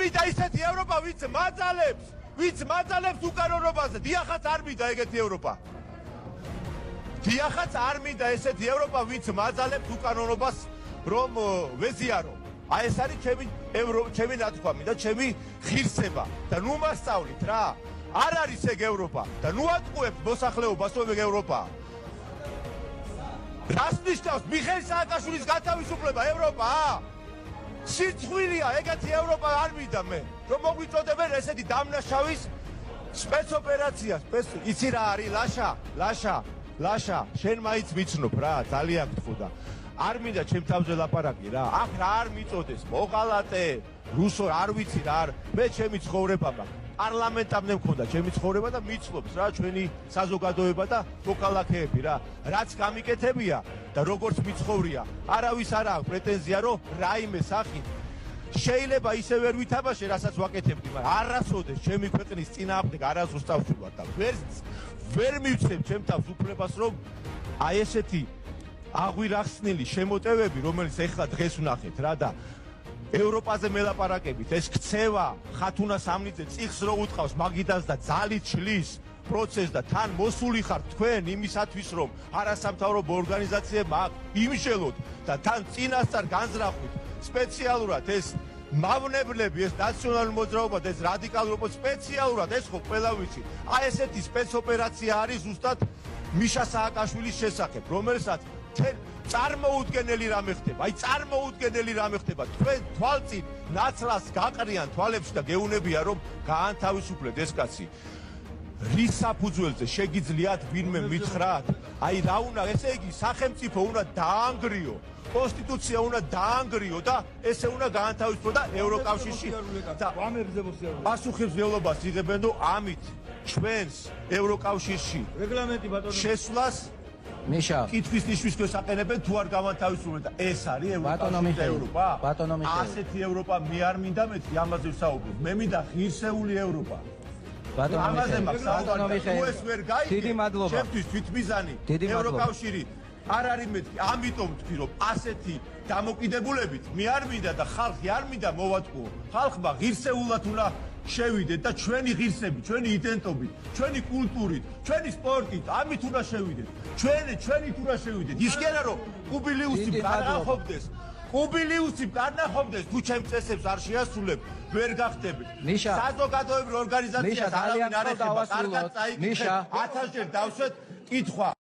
მივიდა ისეთი ევროპა, ვინც მაძალებს უკანონობაზე. დიახაც არ მინდა ეგეთი ევროპა. დიახაც არ მინდა ესეთი ევროპა, ვინც მაძალებს უკანონობას, რომ ვეზიარო. აი ეს არის ჩემი ნათქვამი და ჩემი ღირსება და ნუ მასწავლით რა. არ არის ეგ ევროპა და ნუ ატყუებთ მოსახლეობას რომ ეგ ევროპაა. რას ნიშნავს მიხეილ სააკაშვილის გათავისუფლება ევროპაა? სიცხვილია, ეგეთი ევროპა არ მინდა მე. რომ მოგვიწოდებენ ესეთი დამნაშავის სპეცოპერაცია. იცი რა არის ლაშა, შენ მაინც ვიცნობ რა, ძალიან გთხოვდა. არ მინდა ჩემ თავზე ლაპარაკი რა. აქ რა არ მიწოდეს, მოღალატე, რუსო არ ვიცი რა არ. მე ჩემი ცხოვრება მაქვს. პარლამენტამდე მქონდა ჩემი ცხოვრება და მიცლობს რა ჩვენი საზოგადოება და მოქალაქეები რა. რაც გამიკეთებია და როგორც მიცხოვრია, არავის არ აქვს პრეტენზია რომ რაიმე სახით შეიძლება ისე ვერ ვითაბაშე, რასაც ვაკეთებდი, მაგრამ არასოდეს ჩემი ქვეყნის წინააღმდეგ არასდროს დავსვათ და ვერ მივცემ ჩემ თავს უფლებას რომ აი ესეთი აღვირახსნილი შემოტევები, რომელიც ეხლა დღეს ვნახეთ რა და ევროპაზე მელაპარაკებით, ეს ქცევა ხათუნა სამნიძე წიხს რო უთყავს მაგიდას და ძალით შლის პროცესს და თან მოსული ხართ თქვენ იმისათვის რომ არასამთავრობო ორგანიზაციებმა იმშელოთ და თან წინასწარ განზრახვით სპეციალურად ეს მავნებლები, ეს ნაციონალური მოძრაობა და ეს რადიკალურობა სპეციალურად ეს ხო ყველა ვიცი. აი ესეთი სპეცოპერაცია არის ზუსტად მიშა სააკაშვილის შესახებ, რომელსაც წარმოუდგენელი რამე ხდება. აი წარმოუდგენელი რამე ხდება. თქვენ თვალწინ ნაცლას გაყრიან თვალებში და გეუნებია რომ გაანთავისუფლეთ ეს კაცი. რის საფუძველზე შეგიძლიათ ვინმე მითხრათ? აი რა უნდა, ესე იგი სახელმწიფო უნდა დაანგრიო, კონსტიტუცია უნდა დაანგრიო და ესე უნდა გაანთავისუფლო და ევროკავშირში და პასუხისმგებლობას იღებენ რომ ამით ჩვენს ევროკავშირში რეგლამენტი ბატონო შესვლას მიშა კითხვის ნიშნის გვესაყენებენ თუ არ გამანთავისუფლებენ და ეს არის ევროპა? ბატონო მიხეილ ასეთი ევროპა მე არ მინდა მეთქი ამაზე ვსაუბრობ. მე მინდა ღირსეული ევროპა. ბატონო მიხეილ ეს ვერ გაიგე ჩემთვის თვითმიზანი ევროკავშირი არ არის მეთქი. ამიტომ თქვი რომ ასეთი დამოკიდებულებით მე არ მინდა და ხალხი არ მინდა მოვატყუო. ხალხმა ღირსეულად უნდა შევიდეთ და ჩვენი ღირსებით, ჩვენი იდენტობით, ჩვენი კულტურით, ჩვენი სპორტით, ამით უნდა შევიდეთ. ჩვენით უნდა შევიდეთ. ის კი არა რომ კუბილიუსი განახობდეს. კუბილიუსი განახობდეს თუ ჩემ წესებს არ შეასრულებ, ვერ გახდებით. საზოგადოებრივ ორგანიზაციას არავინ არ ეხება. კარგად წაიკითხეთ, 1000 ჯერ დავსვეთ კითხვა.